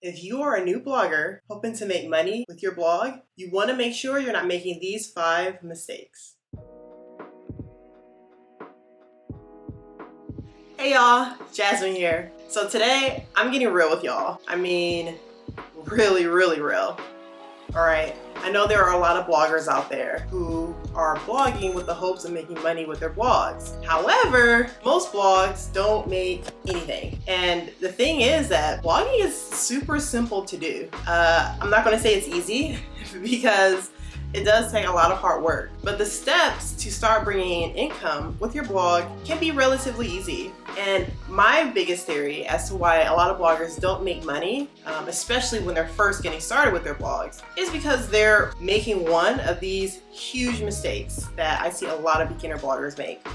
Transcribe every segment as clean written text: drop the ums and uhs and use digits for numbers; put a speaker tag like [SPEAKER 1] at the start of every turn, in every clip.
[SPEAKER 1] If you are a new blogger hoping to make money with your blog, you want to make sure you're not making these 5 mistakes. Hey y'all, Jasmine here. So today I'm getting real with y'all. I mean, really real. Alright, I know there are a lot of bloggers out there who are blogging with the hopes of making money with their blogs. However, most blogs don't make anything. And the thing is that blogging is super simple to do. I'm not going to say it's easy because it does take a lot of hard work, but the steps to start bringing in income with your blog can be relatively easy. And my biggest theory as to why a lot of bloggers don't make money, especially when they're first getting started with their blogs, is because they're making one of these huge mistakes that I see a lot of beginner bloggers make.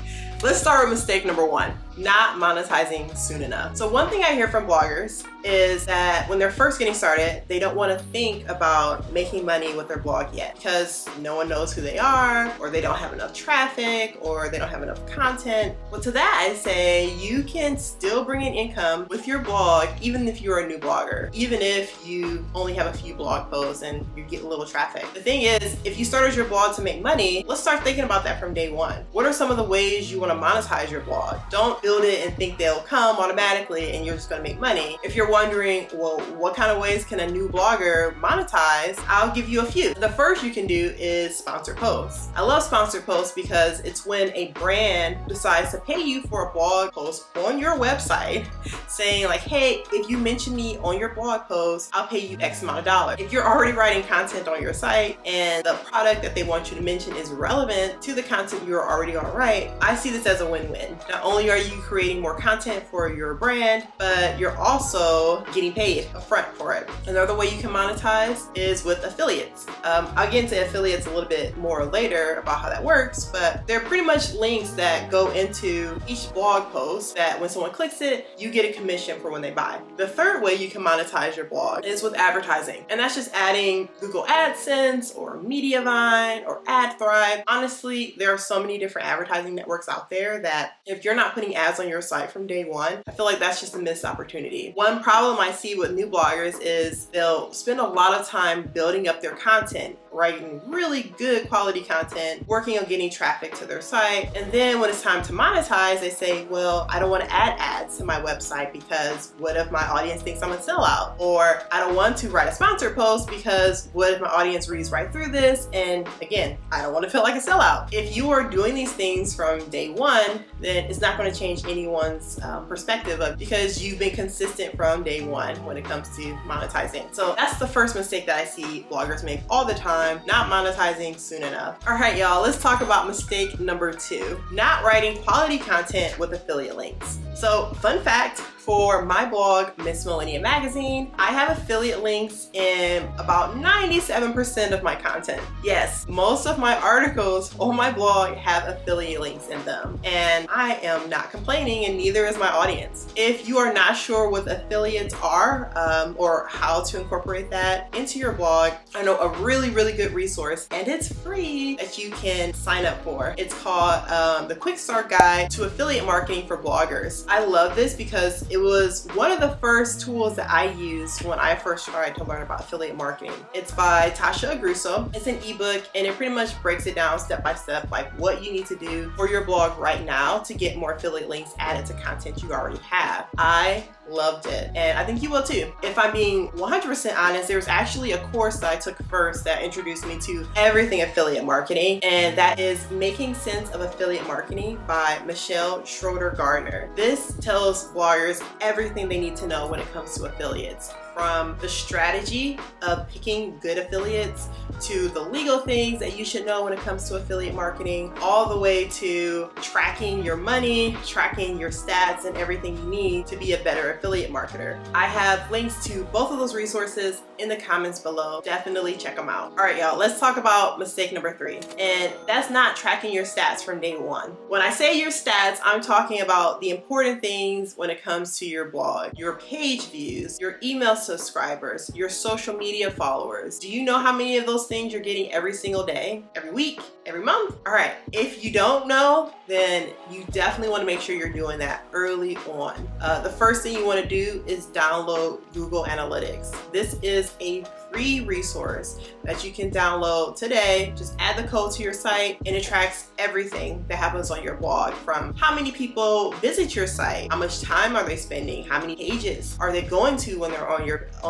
[SPEAKER 1] Let's start with mistake number 1, not monetizing soon enough. So one thing I hear from bloggers is that when they're first getting started, they don't want to think about making money with their blog yet because no one knows who they are, or they don't have enough traffic, or they don't have enough content. Well, to that I say you can still bring in income with your blog even if you're a new blogger, even if you only have a few blog posts and you get a little traffic. The thing is, if you started your blog to make money, let's start thinking about that from day one. What are some of the ways you want to monetize your blog? Don't build it and think they'll come automatically and you're just going to make money. If you're wondering, well, what kind of ways can a new blogger monetize? I'll give you a few. The first you can do is sponsor posts. I love sponsor posts because it's when a brand decides to pay you for a blog post on your website saying like, hey, if you mention me on your blog post, I'll pay you X amount of dollars. If you're already writing content on your site and the product that they want you to mention is relevant to the content you're already going to write, I see this as a win-win. Not only are you creating more content for your brand, but you're also getting paid upfront for it. Another way you can monetize is with affiliates. I'll get into affiliates a little bit more later about how that works, but they're pretty much links that go into each blog post that when someone clicks it, you get a commission for when they buy. The third way you can monetize your blog is with advertising, and that's just adding Google AdSense or Mediavine or AdThrive. Honestly, there are so many different advertising networks out there that if you're not putting ads on your site from day one, I feel like that's just a missed opportunity. One problem I see with new bloggers is they'll spend a lot of time building up their content, writing really good quality content, working on getting traffic to their site, and then when it's time to monetize, they say, well, I don't want to add ads to my website because what if my audience thinks I'm a sellout? Or I don't want to write a sponsor post because what if my audience reads right through this? And again, I don't want to feel like a sellout. If you are doing these things from day one, then it's not going to change anyone's perspective of because you've been consistent from day one when it comes to monetizing. So that's the first mistake that I see bloggers make all the time, not monetizing soon enough. All right, y'all, let's talk about mistake number 2, not writing quality content with affiliate links. So fun fact, for my blog, Miss Millennium Magazine, I have affiliate links in about 97% of my content. Yes, most of my articles on my blog have affiliate links in them, and I am not complaining, and neither is my audience. If you are not sure what affiliates are or how to incorporate that into your blog, I know a really good resource, and it's free, that you can sign up for. It's called the Quick Start Guide to Affiliate Marketing for Bloggers. I love this because it was one of the first tools that I used when I first tried to learn about affiliate marketing. It's by Tasha Agruso. It's an ebook, and it pretty much breaks it down step by step, like what you need to do for your blog right now to get more affiliate links added to content you already have. I loved it, and I think you will too. If I'm being 100% honest, there was actually a course that I took first that introduced me to everything affiliate marketing, and that is Making Sense of Affiliate Marketing by Michelle Schroeder Gardner. This tells bloggers everything they need to know when it comes to affiliates, from the strategy of picking good affiliates to the legal things that you should know when it comes to affiliate marketing, all the way to tracking your money, tracking your stats, and everything you need to be a better affiliate marketer. I have links to both of those resources in the comments below. Definitely check them out. All right, y'all, let's talk about mistake number 3. And that's not tracking your stats from day one. When I say your stats, I'm talking about the important things when it comes to your blog, your page views, your email subscribers, your social media followers. Do you know how many of those things you're getting every single day, every week, every month? All right, if you don't know, then you definitely want to make sure you're doing that early on. The first thing you want to do is download Google Analytics. This is a free resource that you can download today. Just add the code to your site and it tracks everything that happens on your blog, from how many people visit your site, how much time are they spending, how many pages are they going to when they're on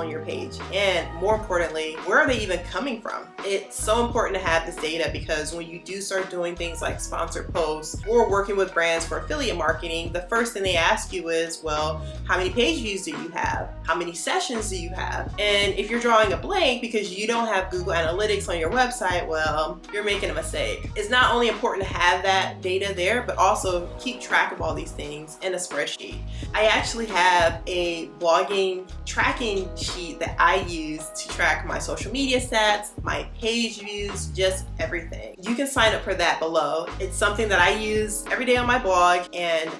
[SPEAKER 1] your page, and more importantly, where are they even coming from? It's so important to have this data, because when you do start doing things like sponsored posts or working with brands for affiliate marketing, the first thing they ask you is, well, how many page views do you have? How many sessions do you have? And if you're drawing a blank because you don't have Google Analytics on your website, well, you're making a mistake. It's not only important to have that data there, but also keep track of all these things in a spreadsheet. I actually have a blogging tracking sheet that I use to track my social media stats, my page views, just everything. You can sign up for that below. It's something that I use every day on my blog, and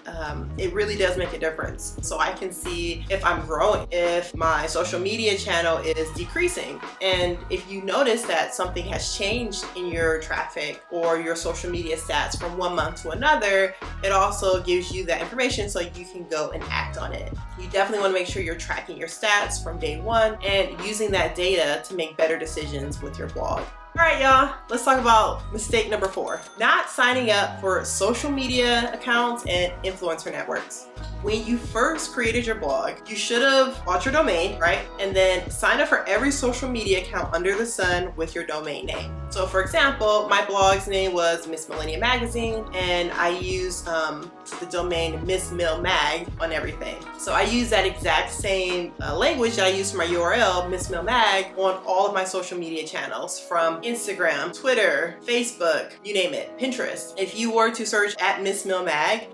[SPEAKER 1] it really does make a difference. So I can see if I'm growing, if my social media channel is decreasing. And if you notice that something has changed in your traffic or your social media stats from one month to another, it also gives you that information so you can go and act on it. You definitely want to make sure you're tracking your stats from day one and using that data to make better decisions with your blog. All right, y'all, let's talk about mistake number 4, not signing up for social media accounts and influencer networks. When you first created your blog, you should have bought your domain, right? And then sign up for every social media account under the sun with your domain name. So for example, my blog's name was Miss Millennium Magazine, and I used the domain Miss Mill Mag on everything. So I use that exact same language that I use for my URL, Miss Mill Mag, on all of my social media channels, from Instagram, Twitter, Facebook, you name it, Pinterest. If you were to search at Miss Mill Mag,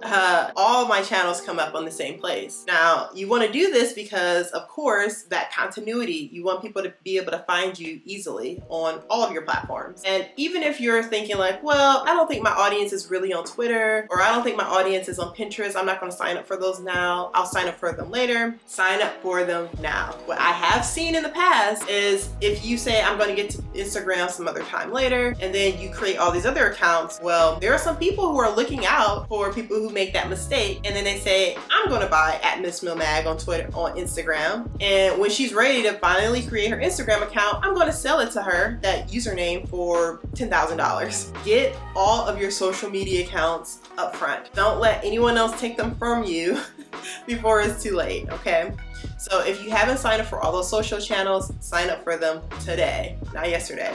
[SPEAKER 1] all of my channels come up on the same place. Now, you want to do this because, of course, that continuity, you want people to be able to find you easily on all of your platforms. And even if you're thinking like, well, I don't think my audience is really on Twitter, or I don't think my audience is on Pinterest, I'm not going to sign up for those now, I'll sign up for them later. Sign up for them now. What I have seen in the past is if you say, I'm going to get to Instagram some other time later, and then you create all these other accounts, well, there are some people who are looking out for people who make that mistake, and then they say, I'm going to buy at Miss Mill Mag on Twitter, on Instagram, and when she's ready to finally create her Instagram account, I'm going to sell it to her, that username, for $10,000. Get all of your social media accounts up front. Don't let anyone else take them from you before it's too late, okay? So if you haven't signed up for all those social channels, sign up for them today, not yesterday.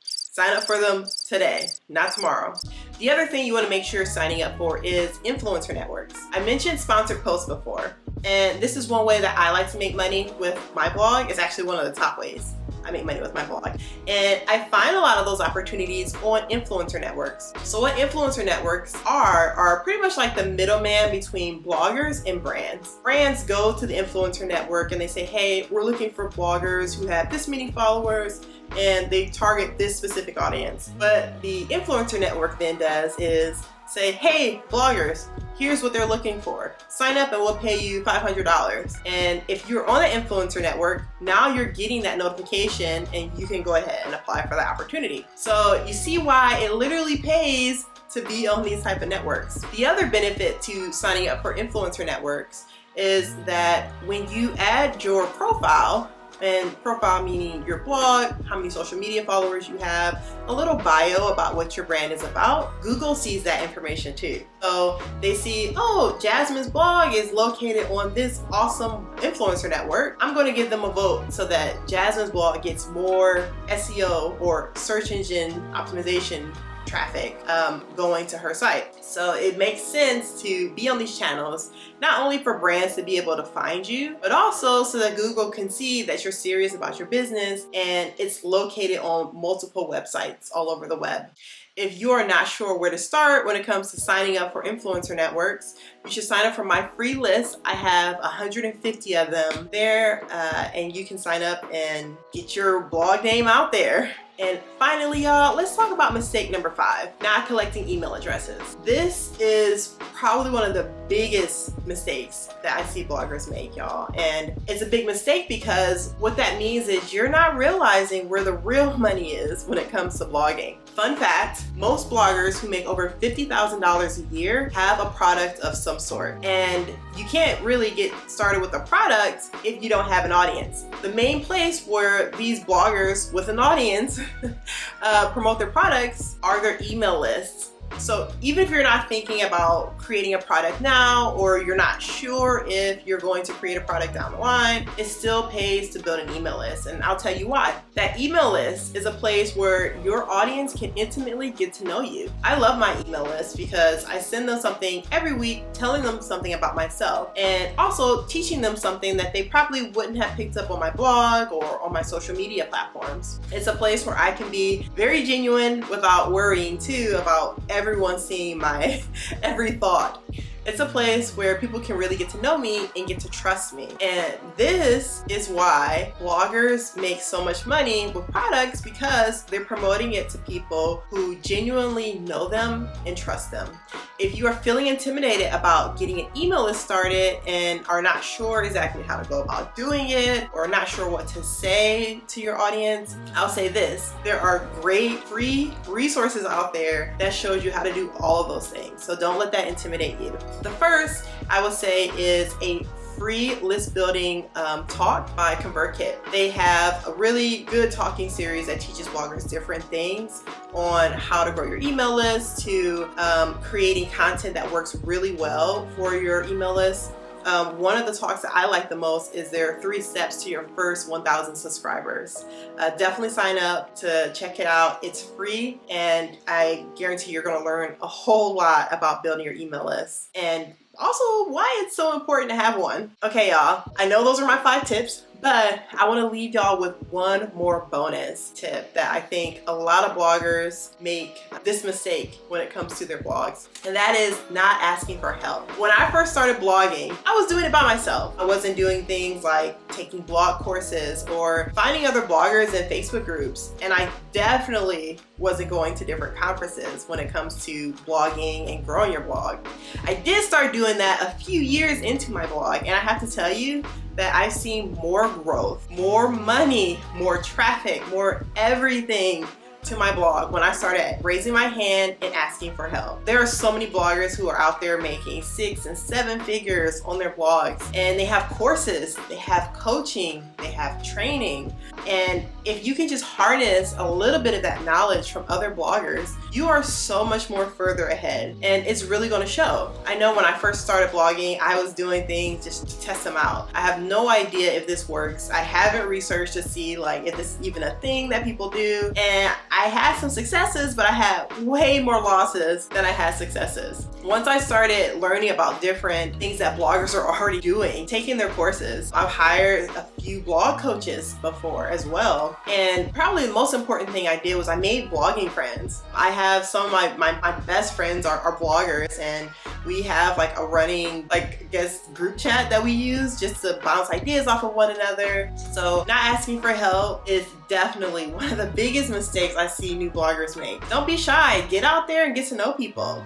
[SPEAKER 1] Sign up for them today, not tomorrow. The other thing you want to make sure you're signing up for is influencer networks. I mentioned sponsored posts before, and this is one way that I like to make money with my blog. It's actually one of the top ways I make money with my blog. And I find a lot of those opportunities on influencer networks. So what influencer networks are pretty much like the middleman between bloggers and brands. Brands go to the influencer network and they say, hey, we're looking for bloggers who have this many followers, and they target this specific audience. But the influencer network then does is say, hey, bloggers, here's what they're looking for. Sign up and we'll pay you $500. And if you're on the influencer network, now you're getting that notification and you can go ahead and apply for that opportunity. So you see why it literally pays to be on these type of networks. The other benefit to signing up for influencer networks is that when you add your profile, and profile meaning your blog, how many social media followers you have, a little bio about what your brand is about, Google sees that information too. So they see, oh, Jasmine's blog is located on this awesome influencer network. I'm going to give them a vote so that Jasmine's blog gets more SEO or search engine optimization traffic going to her site. So it makes sense to be on these channels, not only for brands to be able to find you, but also so that Google can see that you're serious about your business and it's located on multiple websites all over the web. If you are not sure where to start when it comes to signing up for influencer networks, you should sign up for my free list. I have 150 of them there, and you can sign up and get your blog name out there. And finally, y'all, let's talk about mistake number 5, not collecting email addresses. This is probably one of the biggest mistakes that I see bloggers make, y'all. And it's a big mistake because what that means is you're not realizing where the real money is when it comes to blogging. Fun fact, most bloggers who make over $50,000 a year have a product of some sort. And you can't really get started with a product if you don't have an audience. The main place where these bloggers with an audience promote their products are their email lists. So even if you're not thinking about creating a product now, or you're not sure if you're going to create a product down the line, it still pays to build an email list. And I'll tell you why. That email list is a place where your audience can intimately get to know you. I love my email list because I send them something every week, telling them something about myself, and also teaching them something that they probably wouldn't have picked up on my blog or on my social media platforms. It's a place where I can be very genuine without worrying too about everyone seeing my every thought. It's a place where people can really get to know me and get to trust me. And this is why bloggers make so much money with products, because they're promoting it to people who genuinely know them and trust them. If you are feeling intimidated about getting an email list started and are not sure exactly how to go about doing it, or not sure what to say to your audience, I'll say this: there are great free resources out there that shows you how to do all of those things. So don't let that intimidate you. The first I would say is a free list building talk by ConvertKit. They have a really good talking series that teaches bloggers different things on how to grow your email list, to creating content that works really well for your email list. One of the talks that I like the most is their 3 steps to your first 1,000 subscribers. Definitely sign up to check it out. It's free, and I guarantee you're going to learn a whole lot about building your email list, and also why it's so important to have one. Okay, y'all, I know those are my 5 tips, but I want to leave y'all with one more bonus tip that I think a lot of bloggers make this mistake when it comes to their blogs, and that is not asking for help. When I first started blogging, I was doing it by myself. I wasn't doing things like taking blog courses or finding other bloggers in Facebook groups, and I definitely wasn't going to different conferences when it comes to blogging and growing your blog. I did start doing that a few years into my blog, and I have to tell you that I've seen more growth, more money, more traffic, more everything to my blog when I started raising my hand and asking for help. There are so many bloggers who are out there making 6 and 7 figures on their blogs, and they have courses, they have coaching, they have training. And if you can just harness a little bit of that knowledge from other bloggers, you are so much more further ahead, and it's really going to show. I know when I first started blogging, I was doing things just to test them out. I have no idea if this works. I haven't researched to see like if this is even a thing that people do, and I had some successes, but I had way more losses than I had successes. Once I started learning about different things that bloggers are already doing, taking their courses, I've hired a few blog coaches before as well. And probably the most important thing I did was I made blogging friends. I have some of my best friends are bloggers, and we have like a running, like, I guess, group chat that we use just to bounce ideas off of one another. So not asking for help is definitely one of the biggest mistakes I see new bloggers make. Don't be shy. Get out there and get to know people.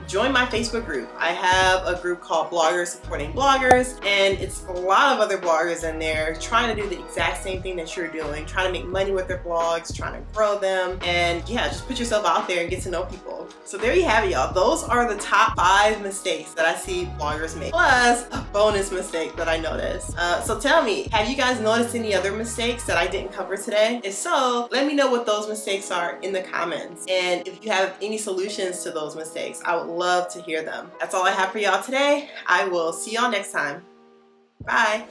[SPEAKER 1] Join my Facebook group. I have a group called Bloggers Supporting Bloggers, and it's a lot of other bloggers in there trying to do the exact same thing that you're doing, trying to make money with their blogs, trying to grow them, and yeah, just put yourself out there and get to know people. So there you have it, y'all. Those are the top 5 mistakes that I see bloggers make, plus a bonus mistake that I noticed. So tell me, have you guys noticed any other mistakes that I didn't cover today? If so, let me know what those mistakes are in the comments, and if you have any solutions to those mistakes, I would love to hear them. That's all I have for y'all today. I will see y'all next time. Bye.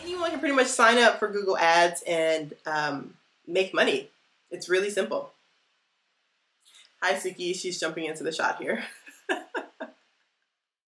[SPEAKER 1] Anyone can pretty much sign up for Google Ads and make money. It's really simple. Hi, Suki. She's jumping into the shot here.